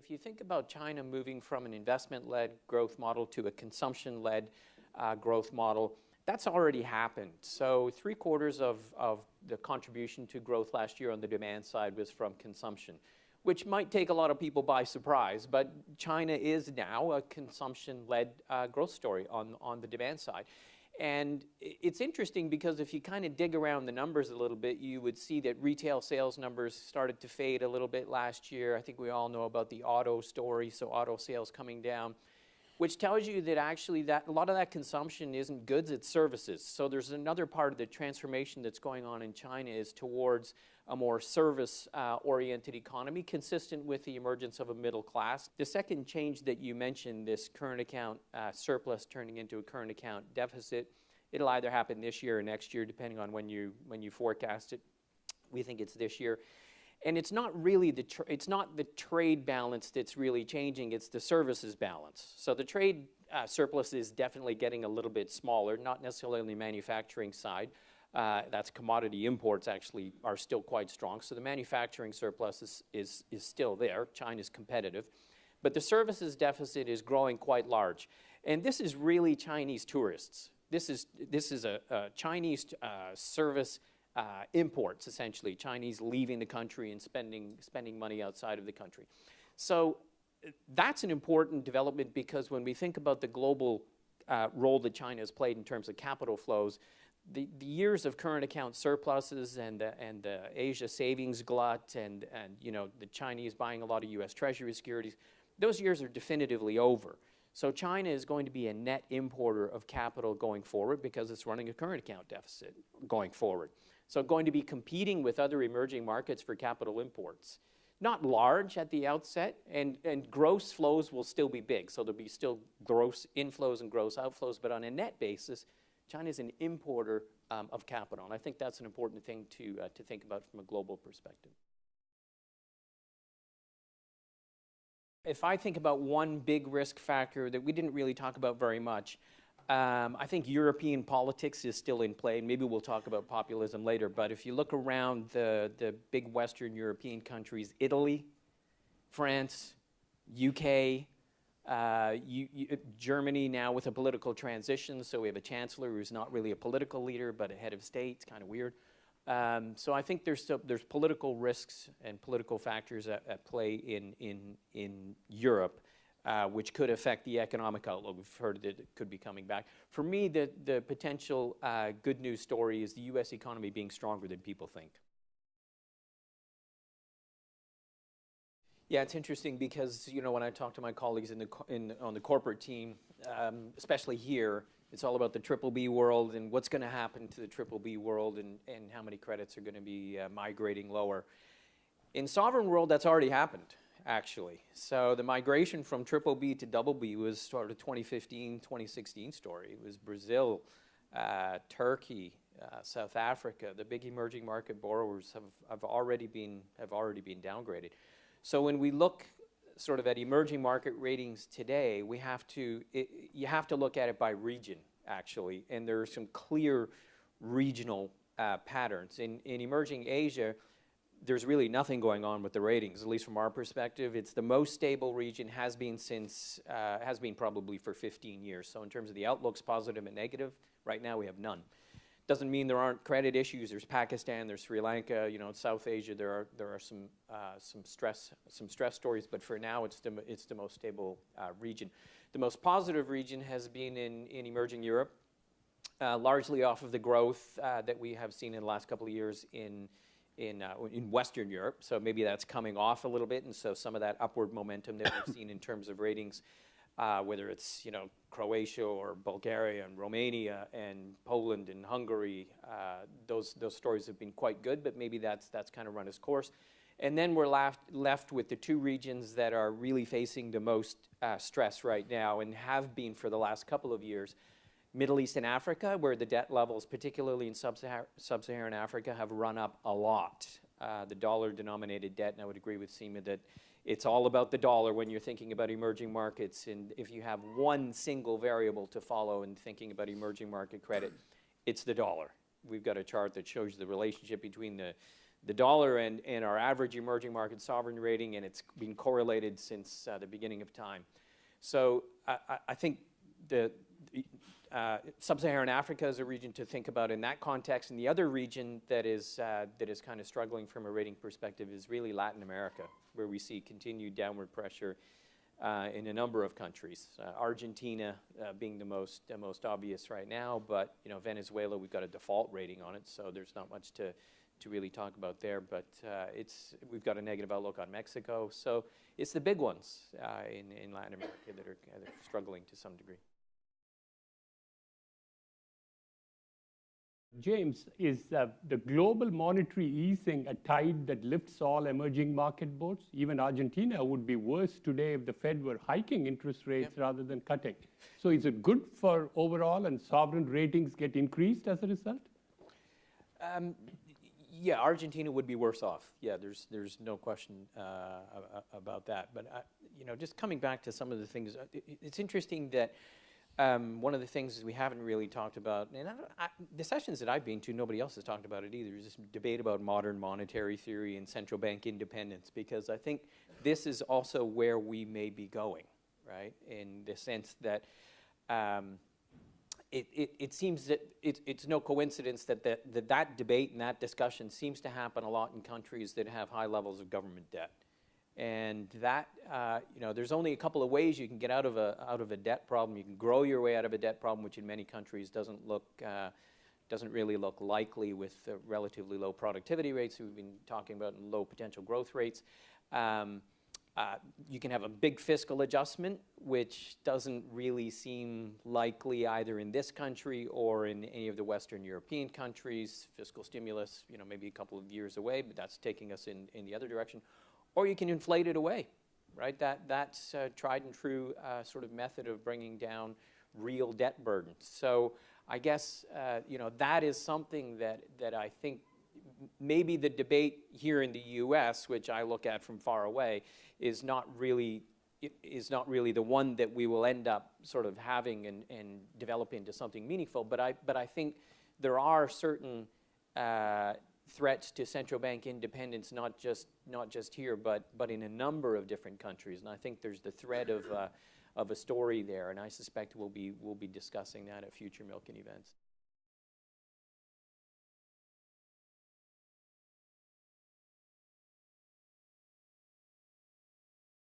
If you think about China moving from an investment-led growth model to a consumption-led growth model, that's already happened. So 3/4 of the contribution to growth last year on the demand side was from consumption, which might take a lot of people by surprise, but China is now a consumption-led growth story on the demand side. And it's interesting because if you kind of dig around the numbers a little bit, you would see that retail sales numbers started to fade a little bit last year. I think we all know about the auto story, so auto sales coming down, which tells you that actually a lot of that consumption isn't goods, it's services. So there's another part of the transformation that's going on in China is towards a more service-oriented economy, consistent with the emergence of a middle class. The second change that you mentioned, this current account surplus turning into a current account deficit, it'll either happen this year or next year, depending on when you forecast it. We think it's this year. And it's not really it's not the trade balance that's really changing, it's the services balance. So the trade surplus is definitely getting a little bit smaller, not necessarily on the manufacturing side. That's commodity imports actually are still quite strong. So the manufacturing surplus is still there. China's competitive. But the services deficit is growing quite large. And this is really Chinese tourists. This is a Chinese service imports, essentially, Chinese leaving the country and spending money outside of the country. So that's an important development because when we think about the global role that China has played in terms of capital flows, the years of current account surpluses and the Asia savings glut and the Chinese buying a lot of U.S. Treasury securities, those years are definitively over. So China is going to be a net importer of capital going forward because it's running a current account deficit going forward. So going to be competing with other emerging markets for capital imports. Not large at the outset, and gross flows will still be big. So there'll be still gross inflows and gross outflows, but on a net basis, China is an importer of capital. And I think that's an important thing to think about from a global perspective. If I think about one big risk factor that we didn't really talk about very much, I think European politics is still in play. Maybe we'll talk about populism later, but if you look around the big Western European countries, Italy, France, UK, Germany now with a political transition, so we have a chancellor who's not really a political leader, but a head of state. It's kind of weird. So I think there's political risks and political factors at play in Europe, which could affect the economic outlook. We've heard that it could be coming back. For me, the potential good news story is the U.S. economy being stronger than people think. Yeah, it's interesting because when I talk to my colleagues on the corporate team, especially here, it's all about the BBB world and what's going to happen to the BBB world and how many credits are going to be migrating lower. In sovereign world, that's already happened, actually. So the migration from BBB to BB was sort of 2015, 2016 story. It was Brazil, Turkey, South Africa. The big emerging market borrowers have already been downgraded. So when we look sort of at emerging market ratings today, you have to look at it by region, actually, and there are some clear regional patterns. In emerging Asia, there's really nothing going on with the ratings, at least from our perspective. It's the most stable region, has been probably for 15 years. So in terms of the outlooks, positive and negative, right now we have none. Doesn't mean there aren't credit issues. There's Pakistan, there's Sri Lanka, in South Asia there are some stress stories, but for now it's the most stable region. The most positive region has been in emerging Europe, largely off of the growth that we have seen in the last couple of years in Western Europe. So maybe that's coming off a little bit, and so some of that upward momentum that we've seen in terms of ratings, whether it's Croatia or Bulgaria and Romania and Poland and Hungary, those stories have been quite good, but maybe that's kind of run its course. And then we're left with the two regions that are really facing the most stress right now and have been for the last couple of years. Middle East and Africa, where the debt levels, particularly in sub-Saharan Africa, have run up a lot. The dollar-denominated debt, and I would agree with Seema that it's all about the dollar when you're thinking about emerging markets. And if you have one single variable to follow in thinking about emerging market credit, it's the dollar. We've got a chart that shows the relationship between the dollar and our average emerging market sovereign rating, and it's been correlated since the beginning of time. So I think the Sub-Saharan Africa is a region to think about in that context, and the other region that is kind of struggling from a rating perspective is really Latin America, where we see continued downward pressure in a number of countries. Argentina being the most obvious right now, but Venezuela, we've got a default rating on it, so there's not much to really talk about there. But we've got a negative outlook on Mexico, so it's the big ones in Latin America that are struggling to some degree. James, is the global monetary easing a tide that lifts all emerging market boats? Even Argentina would be worse today if the Fed were hiking interest rates rather than cutting. So is it good for overall and sovereign ratings get increased as a result? Yeah, Argentina would be worse off. Yeah, there's no question about that. But just coming back to some of the things, it's interesting that one of the things we haven't really talked about, and the sessions that I've been to, nobody else has talked about it either, is this debate about modern monetary theory and central bank independence, because I think this is also where we may be going, right? In the sense that it seems that it's no coincidence that that debate and that discussion seems to happen a lot in countries that have high levels of government debt. And that, there's only a couple of ways you can get out of a debt problem. You can grow your way out of a debt problem, which in many countries doesn't really look likely with relatively low productivity rates we've been talking about and low potential growth rates. You can have a big fiscal adjustment, which doesn't really seem likely either in this country or in any of the Western European countries. Fiscal stimulus, maybe a couple of years away, but that's taking us in the other direction. Or you can inflate it away, right? That's a tried and true sort of method of bringing down real debt burdens. So I guess, that is something that I think maybe the debate here in the U.S., which I look at from far away, is not really the one that we will end up sort of having and develop into something meaningful. But I think there are certain threats to central bank independence, not just here, but in a number of different countries. And I think there's the thread of a story there, and I suspect we'll be discussing that at future Milken events.